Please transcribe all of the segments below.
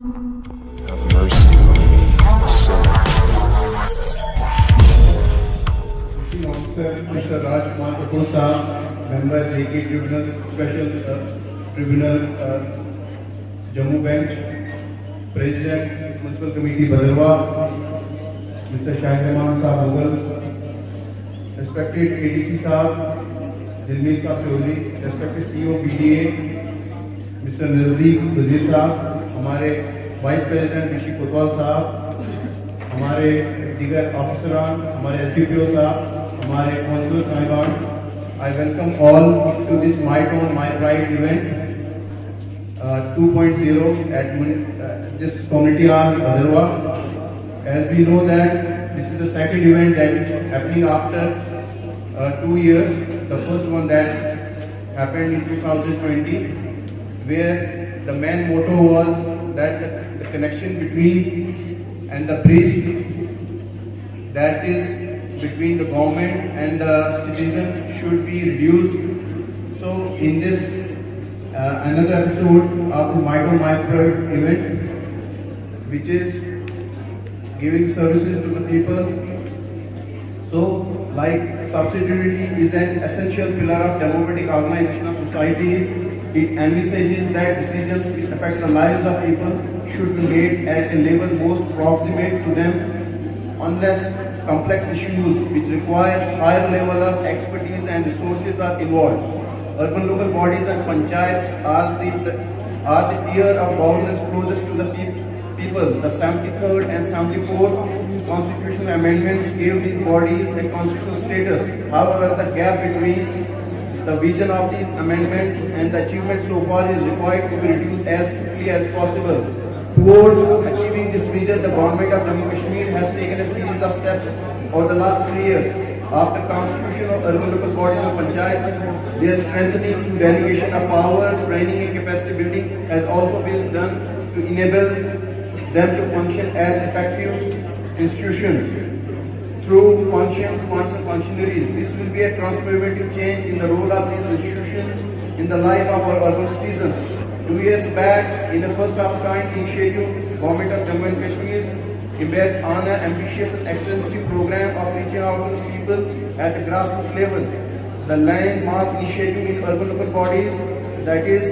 Have mercy on me, a sinner. Mr. Rajkumar Kapoor Saab, Member JK Tribunal, Special Tribunal, Jammu Bench, President Municipal Committee Bhadarwah, Mr. Shahjahan Saab Mughal, respected ADC Saab, Dilmeer Saab Chaudhary, respected CEO PDA, Mr. Nazdeek Wazir Saab, हमारे vice president ऋषि कोतवाल साहब, हमारे दीगर ऑफिसरान, हमारे SDPO साहब, हमारे councillor साहिबान, I welcome all to this My Town My Pride event 2.0 at this community hall Bhadarwah. As we know that this is the second event that is happening after 2 years. The first one that happened in 2020, where the main motto was that the connection between and the bridge that is between the government and the citizens should be reduced. So in this another episode of the My Town My Pride event, which is giving services to the people. So like subsidiarity is an essential pillar of democratic organization of societies. It envisages that decisions which affect the lives of people should be made at a level most proximate to them, unless complex issues which require higher level of expertise and resources are involved. Urban local bodies and panchayats are the tier of governance closest to the people. The 73rd and 74th constitutional amendments gave these bodies a constitutional status. However, the gap between the vision of these amendments and the achievement so far is required to be reduced as quickly as possible. Towards achieving this vision, the government of Jammu Kashmir has taken a series of steps over the last 3 years. After constitution of urban local bodies and panchayats, their strengthening through delegation of power, training and capacity building has also been done to enable them to function as effective institutions. Through functions, funds and functionaries, this will be a transformative change in the role of these institutions in the life of our urban citizens. 2 years back, in a first of kind initiative, Government of Jammu and Kashmir embarked on an ambitious and extensive program of reaching out to people at the grassroots level. The landmark initiative in urban local bodies, that is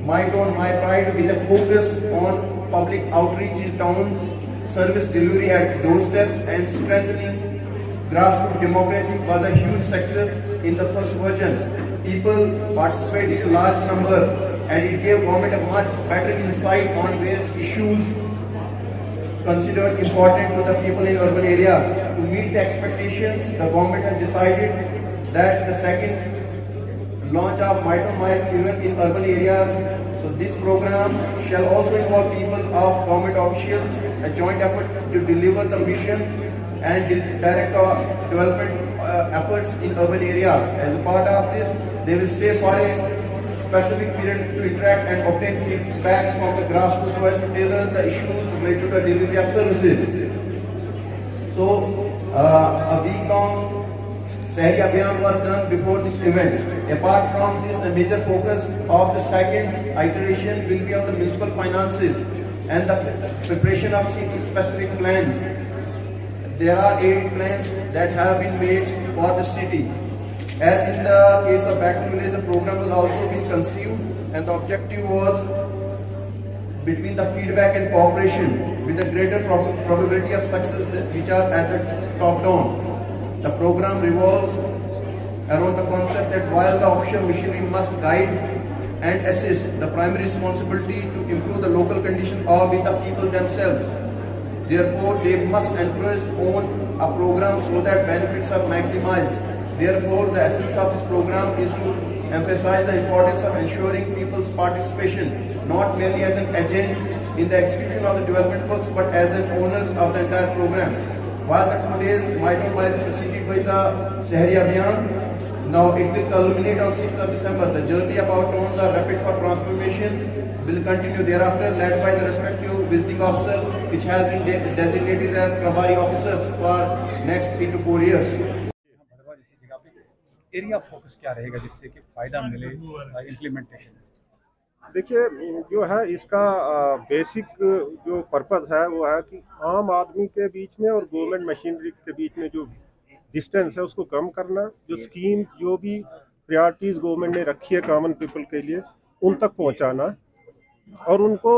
My Town My Pride, with a focus on public outreach in towns, service delivery at doorsteps and strengthening grassroots democracy was a huge success in the first version. People participated in large numbers and it gave government a much better insight on various issues considered important to the people in urban areas. To meet the expectations, the government has decided that the second launch of My Town My event in urban areas. So this program shall also involve people of government officials, a joint effort to deliver the mission and direct development efforts in urban areas. As a part of this, they will stay for a specific period to interact and obtain feedback from the grassroots so as to tailor the issues related to the delivery of services. So a week-long Sahari Abhiyan was done before this event. Apart from this, a major focus of the second iteration will be on the municipal finances and the preparation of city-specific plans. There are 8 plans that have been made for the city. As in the case of Back to Village, the program has also been conceived and the objective was between the feedback and cooperation with a greater probability of success which are at the top down. The program revolves around the concept that while the official machinery must guide and assist, the primary responsibility to improve the local condition are with the people themselves. Therefore, they must encourage own a program so that benefits are maximized. Therefore, the essence of this program is to emphasize the importance of ensuring people's participation, not merely as an agent in the execution of the development works, but as an owners of the entire program. While the 2 days My Town My preceded by the Sahari Abhiyan, now it will culminate on 6th of December. The journey of our towns are rapid for transformation will continue thereafter, led by the respective visiting officers, which has been designated as Prabhari officers for next 3 to 4 years. Area focus क्या रहेगा जिससे कि फायदा मिले implementation? देखिए, जो है इसका बेसिक जो पर्पस है वो है कि आम आदमी के बीच में और गवर्नमेंट मशीनरी के बीच में जो डिस्टेंस है उसको कम करना, जो स्कीम्स जो भी प्रायोरिटीज गवर्नमेंट ने रखी है कॉमन पीपल के लिए उन तक पहुंचाना, और उनको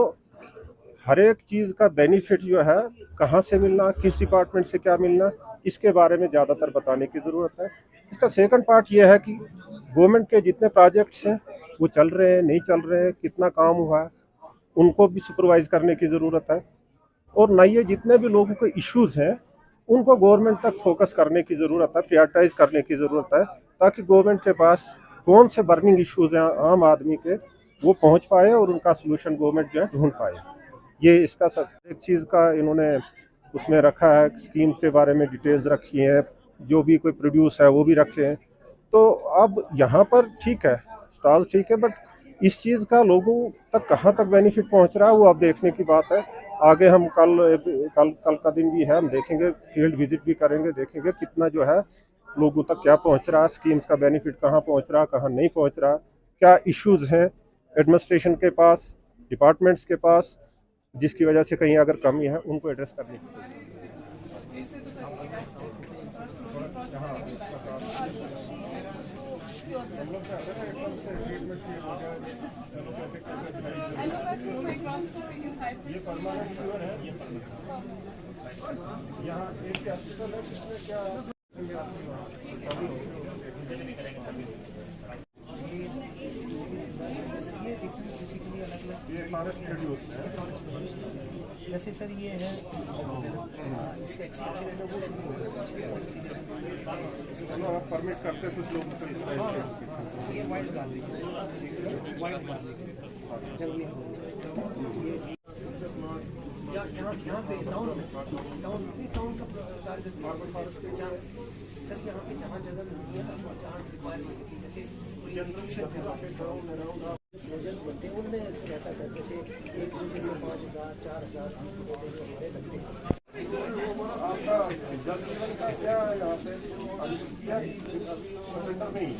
हर एक चीज़ का बेनिफिट जो है कहाँ से मिलना, किस डिपार्टमेंट से क्या मिलना, इसके बारे में ज़्यादातर बताने की ज़रूरत है। इसका सेकंड पार्ट ये है कि गवर्नमेंट के जितने प्रोजेक्ट्स हैं वो चल रहे हैं नहीं चल रहे हैं, कितना काम हुआ है, उनको भी सुपरवाइज करने की ज़रूरत है। और न ये जितने भी लोगों के इश्यूज़ हैं उनको गवर्नमेंट तक फोकस करने की ज़रूरत है, प्रायोरिटाइज करने की ज़रूरत है, ताकि गवर्नमेंट के पास कौन से बर्निंग इश्यूज़ हैं आम आदमी के वो पहुंच पाए और उनका सोल्यूशन गवर्नमेंट जो है ढूंढ पाए। ये इसका सब एक चीज़ का इन्होंने उसमें रखा है, स्कीम्स के बारे में डिटेल्स रखी हैं, जो भी कोई प्रोड्यूस है वो भी रखे हैं। तो अब यहाँ पर ठीक है, स्टॉल्स ठीक है, बट इस चीज़ का लोगों तक कहाँ तक बेनिफिट पहुँच रहा है वो अब देखने की बात है। आगे हम कल का दिन भी है, हम देखेंगे, फील्ड विजिट भी करेंगे, देखेंगे कितना जो है लोगों तक क्या पहुँच रहा है, स्कीम्स का बेनिफिट कहाँ पहुँच रहा है, कहाँ नहीं पहुँच रहा, क्या इश्यूज़ हैं एडमिनिस्ट्रेशन के पास, डिपार्टमेंट्स के पास, जिसकी वजह से कहीं अगर कमी है उनको एड्रेस करने की। ये परमानेंट क्योर है, यहाँ एक हॉस्पिटल है जिसमें क्या ये फॉरेस्ट प्रोड्यूस है। जैसे सर ये है इसका एक्सटेंशन है वो शुरू हो गया, आप परमिट करते कुछ लोगों को इस टाइप से। ये वाइल्ड गार्लिक जंगली यहाँ पे टाउन का सर यहाँ पे जहाँ जगह मिलती है जहाँ रिक्वायरमेंट होती है, जैसे बनते हैं उनमें रहता है सर, जैसे एक दिन के लिए 5,000 4,000 लगते हैं। आपका जल जीवन का क्या यहाँ पे नहीं,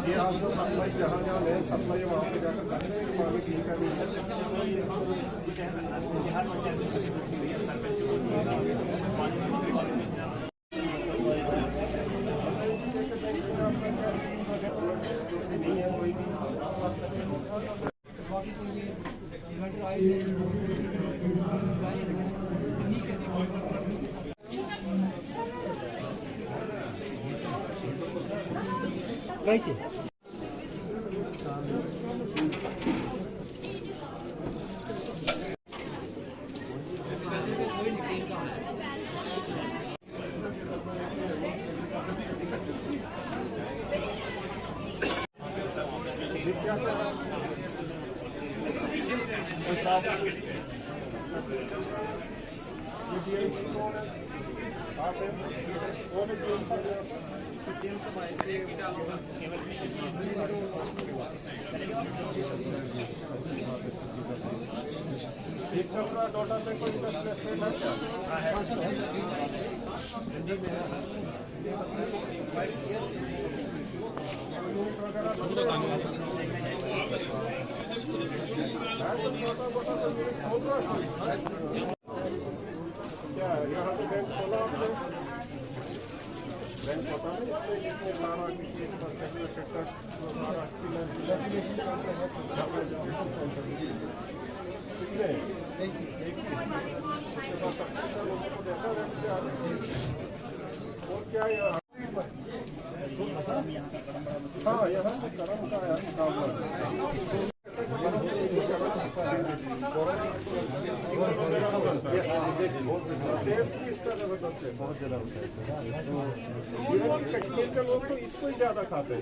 ये आप जो सप्लाई जहाँ जहाँ ले सप्लाई वहाँ पे जाकर करते हैं, पानी पीने का नहीं Thank you. एक चक्रा डॉटा पे कोई इंटरेस्टेड है क्या? क्या यहाँ पे बैंक खोला आपने? बैंक पता नहीं इसमें सारा किसी सेक्टर कितने और क्या यहाँ, हाँ यहाँ कर्म का काम बहुत ज़्यादा होता है, टेक्निकल लोग तो इसको ही ज़्यादा खाते हैं।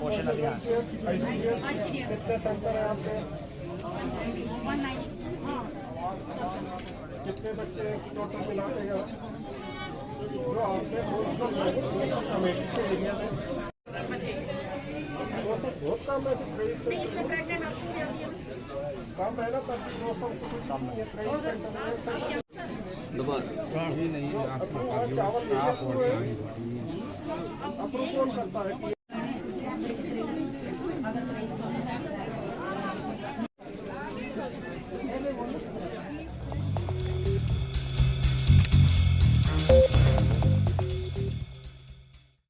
पोषण अभियान कितने सेंटर है आपके? 190। कितने बच्चे टोटल मिलाते हैं जो आपसे कमेटी के एरिया में? बहुत कम है कि क्रेडिट नहीं इसमें प्रेग्नेंट नर्सिंग भी आती है कम है ना, 3500 कुछ कम नहीं है क्रेडिट सेंटर में। आप क्या चावल नहीं है, अप्रूव कौन करता है?